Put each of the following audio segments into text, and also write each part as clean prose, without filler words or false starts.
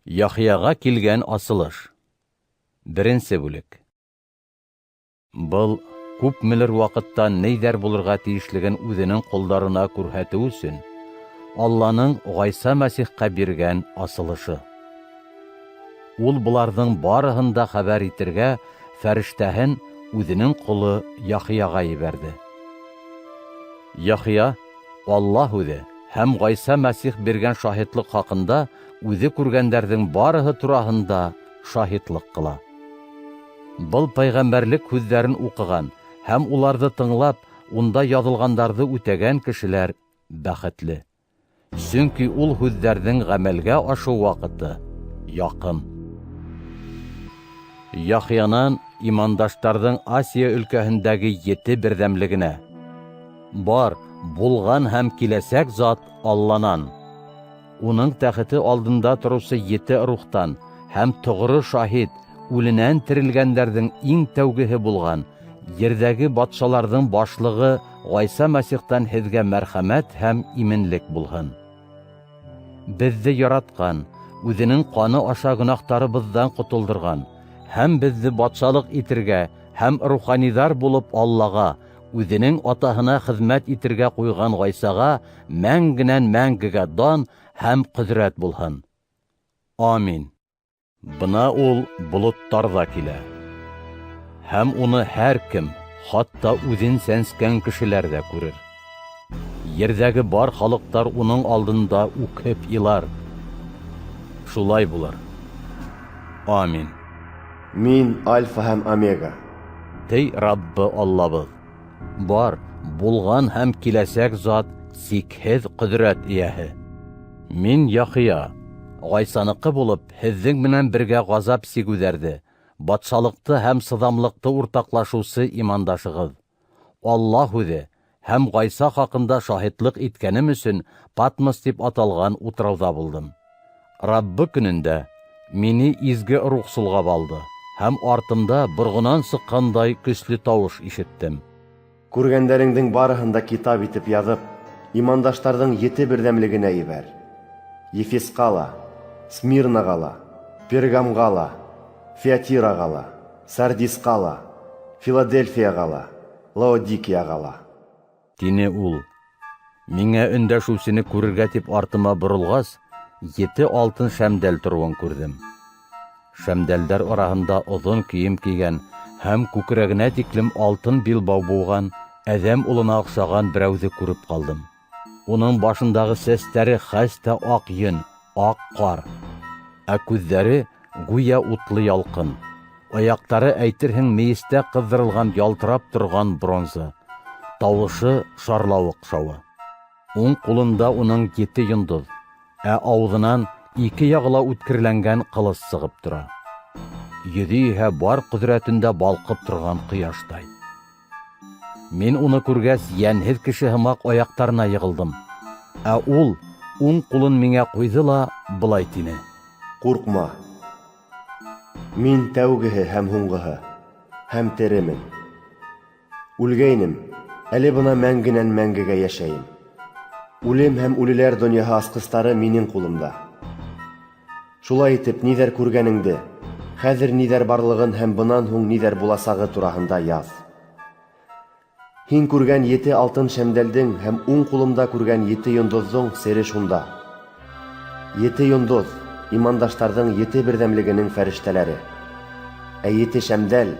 Яхьяга килгән асылыш. Беренче бүлек. Был күпмелер вакытта нейдер булырга тиешлеген үзенең кулларына күрһәтү өчен Алланың Гайса Мәсихкә биргән асылышы. Ул буларның барыһын да хәбәр итәргә фәрештәһен үзенең кулы Яхьяга ибәрде. Яхья Аллаһ үзе һәм Гайса Мәсих биргән шаһитлык хакында үзе күргәндәрнең барыһы тураһында шаһитлык кыла. Был пайгамбәрлек сүзләрен укыган һәм уларны тыңлап, унда язылгандарды үтәгән кешеләр бәхетле. Чөнки ул сүзләрнең гамәлгә ашу вакыты якын. Яхьянан имандаштарның Асия өлкәһендәге 7 бердәмлегенә. Бар, булган һәм киләсәк зат Алланан. Уның тәхете алдында торучы 7 рухтан һәм тугры шаһид, үленән терелгәндәрнең иң тәүгеһе булган, ердәге батшаларның башлыгы Гайса Мәсихтән һезгә мәрхәмәт һәм именлек булһын. Безне яраткан, үзенең каны аша гөнаһтарыбыздан котылдырган һәм безне батшалык итергә һәм руханидар булып Аллага, үзенең атаһына хезмәт итергә куйган Гайсага мәңгенән мәңгегә дан һәм құдірәт булһын. Амин. Бына ул болыттарда килә. Һәм уны һәр кем, хатта үзен сәнскән кешеләр дә күрер. Ердәге бар халыктар уның алдында үкһеп илар. Шулай булыр. Амин. Мин Альфа һәм Омега. Ей Раббы Аллабыз. Бар, булган һәм киләсәк зат, сикһез құдірәт ияһе. Мин Яхья, Гайсаныкы булып, һеҙҙең менән бергә ғазап сигүҙәрҙе, батшалыҡты һәм сыҙамлыҡты уртаҡлашыусы имандашығыҙ. Аллаһ үҙе һәм Гайса хаҡында шаһитлыҡ иткәнем өсөн Патмос тип аталған утрауҙа булдым. Раббы көнөндә мине изге рух сулғап алды һәм артымда борғонан сыҡҡандай көслө тауыш ишеттем. Күргәндәреңдең барыһын да китап итеп яҙып, имандаштарҙың 7 берҙәмлегенә ебәр. Ефесҡа ла, Смирнаға ла, Пергамға ла, Фиатираға ла, Сардисҡа ла, Филадельфияға ла, Лаодикияға ла. Тине ул. Миңә өндәшеүсене күрергә тип артыма боролғас, 7 алтын шәмдәл торуын күрҙем. Шәмдәлдәр араһында оҙон кейем кейгән һәм күкрәгенә тиклем алтын билбау булған, әҙәм улына оҡшаған берәүҙе күреп ҡалдым. Уның башындағы сәстәре хәстә аҡ йөн, аҡ ҡар. Ә күҙҙәре гүйә утлы ялҡын. Аяҡтары әйтерһең мейестә ҡыҙҙырылған ялтырап торған бронза. Тауышы шарлауыҡ шауы. Уң ҡулында уның 7 йондоҙ, ә ауыҙынан 2 яғыла үткерләнгән ҡылыс сығып тора. Йөҙө иһә бар ҡөҙрәтендә балҡып торған ҡояштай. Мин уны күргәс, йәнһеҙ кеше һымаҡ аяҡтарына йығылдым. Ә ул уң ҡулын миңә ҡуйҙы ла былай тине. Ҡурҡма. Мин тәүгеһе һәм һуңғыһы, һәм теремен. Үлгәйнем, әле бына мәңгенән мәңгегә йәшәйем. Үлем һәм үлеләр донъяһы асҡыстары минең ҡулымда. Шулай итеп, ниҙәр күргәнеңде, хәҙер ниҙәр барлығын һәм бынан һуң ниҙәр буласағы тураһында яҙ. Һин күргән 7 алтын шәмдәлдең һәм уң ҡулымда күргән 7 йондоҙҙоң сере шунда. 7 йондоҙ имандаштарҙың 7 берҙәмлегенең фәрештәләре. Ә 7 шәмдәл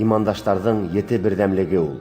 имандаштарҙың 7 берҙәмлеге ул.